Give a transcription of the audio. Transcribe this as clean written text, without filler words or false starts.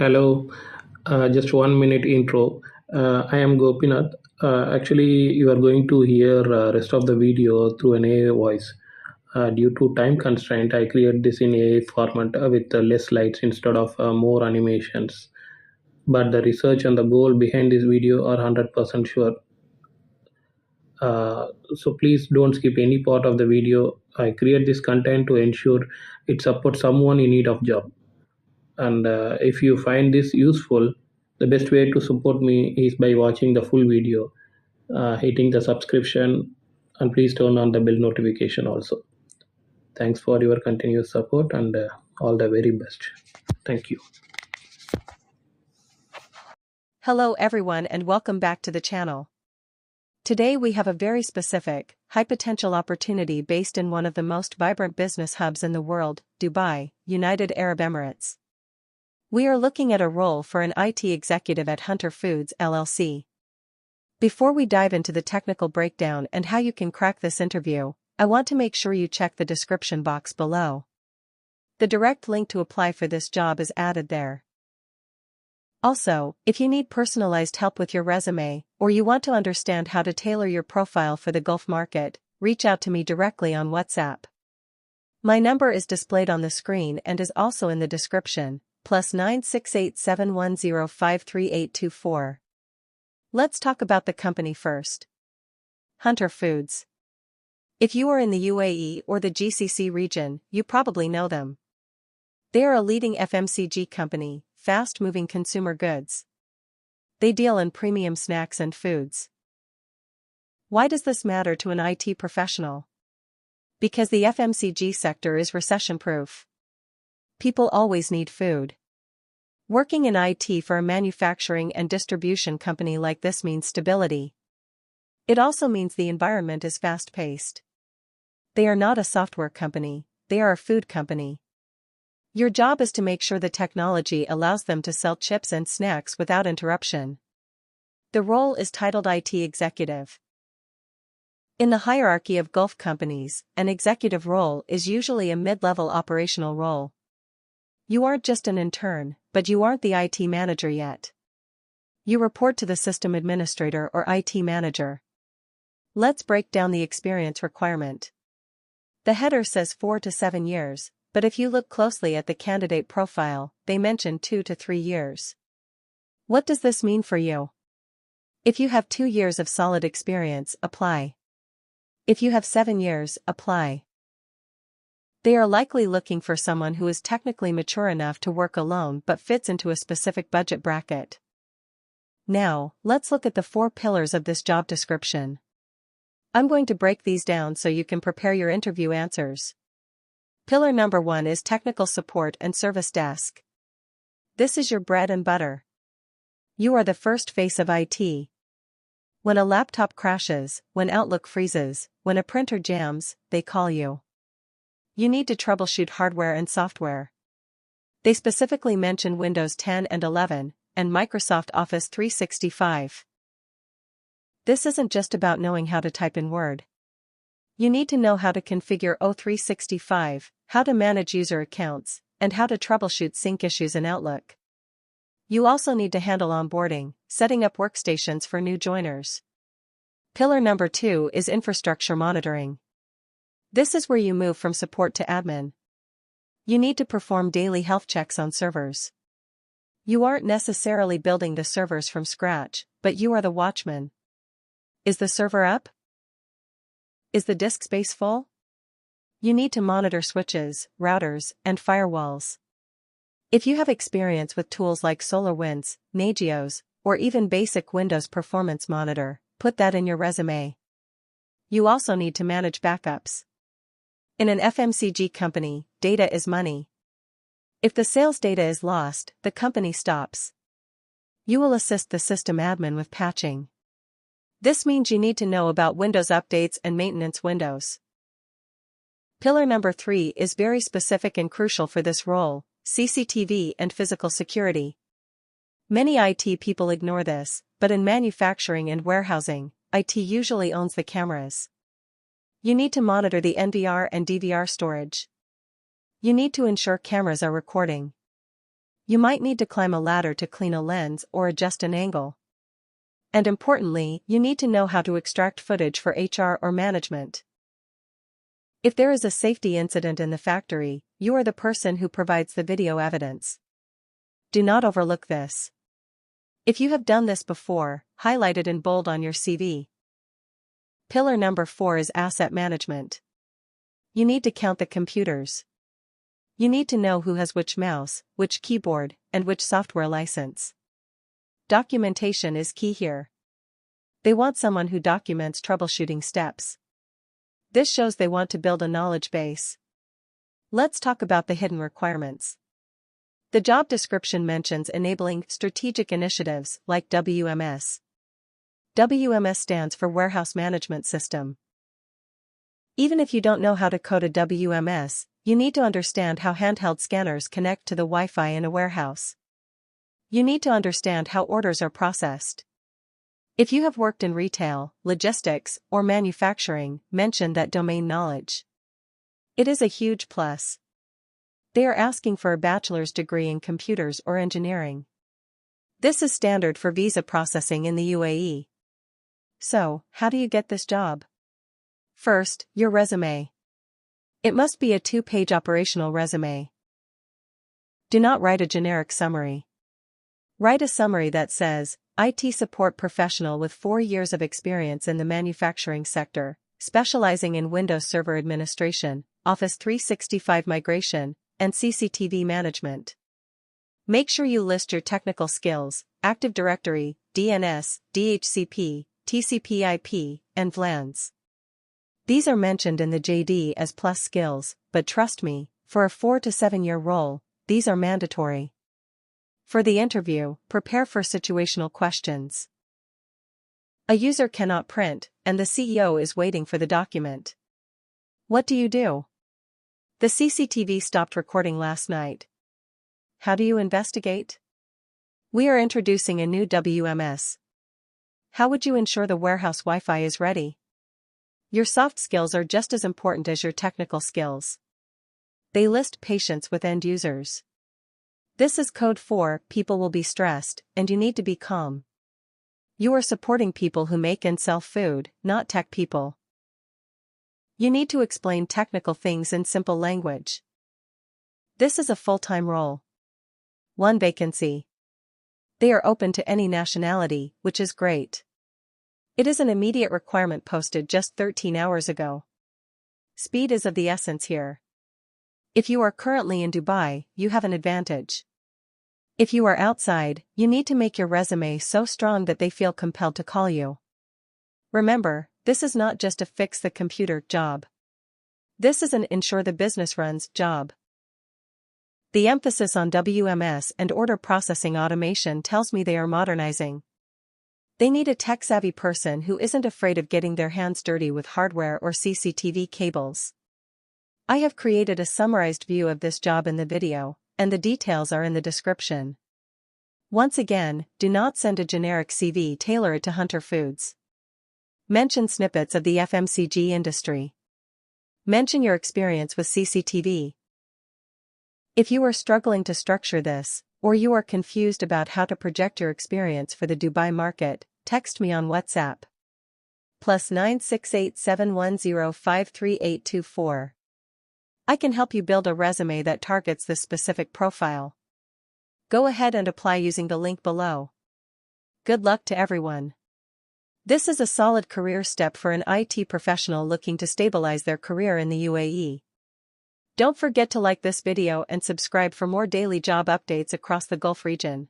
Hello, just 1 minute intro. I am Gopinath. Actually, you are going to hear rest of the video through an AI voice. Due to time constraint, I create this in AI format with less slides instead of more animations. But the research and the goal behind this video are 100% sure. So please don't skip any part of the video. I create this content to ensure it supports someone in need of job. And if you find this useful, the best way to support me is by watching the full video, hitting the subscription, and please turn on the bell notification also. Thanks for your continuous support and all the very best. Thank you. Hello everyone and welcome back to the channel. Today we have a very specific, high-potential opportunity based in one of the most vibrant business hubs in the world, Dubai, United Arab Emirates. We are looking at a role for an IT executive at Hunter Foods L.L.C. Before we dive into the technical breakdown and how you can crack this interview, I want to make sure you check the description box below. The direct link to apply for this job is added there. Also, if you need personalized help with your resume, or you want to understand how to tailor your profile for the Gulf market, reach out to me directly on WhatsApp. My number is displayed on the screen and is also in the description, +968 710 53824. Let's talk about the company first. Hunter Foods. If you are in the UAE or the GCC region, you probably know them. They are a leading FMCG company, fast-moving consumer goods. They deal in premium snacks and foods. Why does this matter to an IT professional? Because the FMCG sector is recession-proof. People always need food. Working in IT for a manufacturing and distribution company like this means stability. It also means the environment is fast-paced. They are not a software company, they are a food company. Your job is to make sure the technology allows them to sell chips and snacks without interruption. The role is titled IT Executive. In the hierarchy of Gulf companies, an executive role is usually a mid-level operational role. You aren't just an intern, but you aren't the IT manager yet. You report to the system administrator or IT manager. Let's break down the experience requirement. The header says 4 to 7 years. But if you look closely at the candidate profile, they mention 2 to 3 years. What does this mean for you? If you have 2 years of solid experience, apply. If you have 7 years, apply. They are likely looking for someone who is technically mature enough to work alone but fits into a specific budget bracket. Now, let's look at the 4 pillars of this job description. I'm going to break these down so you can prepare your interview answers. Pillar number 1 is technical support and service desk. This is your bread and butter. You are the first face of IT. When a laptop crashes, when Outlook freezes, when a printer jams, they call you. You need to troubleshoot hardware and software. They specifically mention Windows 10 and 11, and Microsoft Office 365. This isn't just about knowing how to type in Word. You need to know how to configure O365, how to manage user accounts, and how to troubleshoot sync issues in Outlook. You also need to handle onboarding, setting up workstations for new joiners. Pillar number 2 is infrastructure monitoring. This is where you move from support to admin. You need to perform daily health checks on servers. You aren't necessarily building the servers from scratch, but you are the watchman. Is the server up? Is the disk space full? You need to monitor switches, routers, and firewalls. If you have experience with tools like SolarWinds, Nagios, or even basic Windows Performance Monitor, put that in your resume. You also need to manage backups. In an FMCG company, data is money. If the sales data is lost, the company stops. You will assist the system admin with patching. This means you need to know about Windows updates and maintenance windows. Pillar number 3 is very specific and crucial for this role, CCTV and physical security. Many IT people ignore this, but in manufacturing and warehousing, IT usually owns the cameras. You need to monitor the NVR and DVR storage. You need to ensure cameras are recording. You might need to climb a ladder to clean a lens or adjust an angle. And importantly, you need to know how to extract footage for HR or management. If there is a safety incident in the factory, you are the person who provides the video evidence. Do not overlook this. If you have done this before, highlight it in bold on your CV. Pillar number 4 is asset management. You need to count the computers. You need to know who has which mouse, which keyboard, and which software license. Documentation is key here. They want someone who documents troubleshooting steps. This shows they want to build a knowledge base. Let's talk about the hidden requirements. The job description mentions enabling strategic initiatives like WMS. WMS stands for Warehouse Management System. Even if you don't know how to code a WMS, you need to understand how handheld scanners connect to the Wi-Fi in a warehouse. You need to understand how orders are processed. If you have worked in retail, logistics, or manufacturing, mention that domain knowledge. It is a huge plus. They are asking for a bachelor's degree in computers or engineering. This is standard for visa processing in the UAE. So, how do you get this job? First, your resume. It must be a 2-page operational resume. Do not write a generic summary. Write a summary that says, IT support professional with 4 years of experience in the manufacturing sector, specializing in Windows Server administration, Office 365 migration, and CCTV management. Make sure you list your technical skills, Active Directory, DNS, DHCP, TCP/IP, and VLANs. These are mentioned in the JD as plus skills, but trust me, for a 4 to 7 year role, these are mandatory. For the interview, prepare for situational questions. A user cannot print, and the CEO is waiting for the document. What do you do? The CCTV stopped recording last night. How do you investigate? We are introducing a new WMS. How would you ensure the warehouse Wi-Fi is ready? Your soft skills are just as important as your technical skills. They list patience with end users. This is code for people will be stressed, and you need to be calm. You are supporting people who make and sell food, not tech people. You need to explain technical things in simple language. This is a full-time role. 1 vacancy. They are open to any nationality, which is great. It is an immediate requirement posted just 13 hours ago. Speed is of the essence here. If you are currently in Dubai, you have an advantage. If you are outside, you need to make your resume so strong that they feel compelled to call you. Remember, this is not just a fix the computer job. This is an ensure the business runs job. The emphasis on WMS and order processing automation tells me they are modernizing. They need a tech-savvy person who isn't afraid of getting their hands dirty with hardware or CCTV cables. I have created a summarized view of this job in the video, and the details are in the description. Once again, do not send a generic CV, tailor it to Hunter Foods. Mention snippets of the FMCG industry. Mention your experience with CCTV. If you are struggling to structure this, or you are confused about how to project your experience for the Dubai market, text me on WhatsApp. +9 68 710 53824. I can help you build a resume that targets this specific profile. Go ahead and apply using the link below. Good luck to everyone. This is a solid career step for an IT professional looking to stabilize their career in the UAE. Don't forget to like this video and subscribe for more daily job updates across the Gulf region.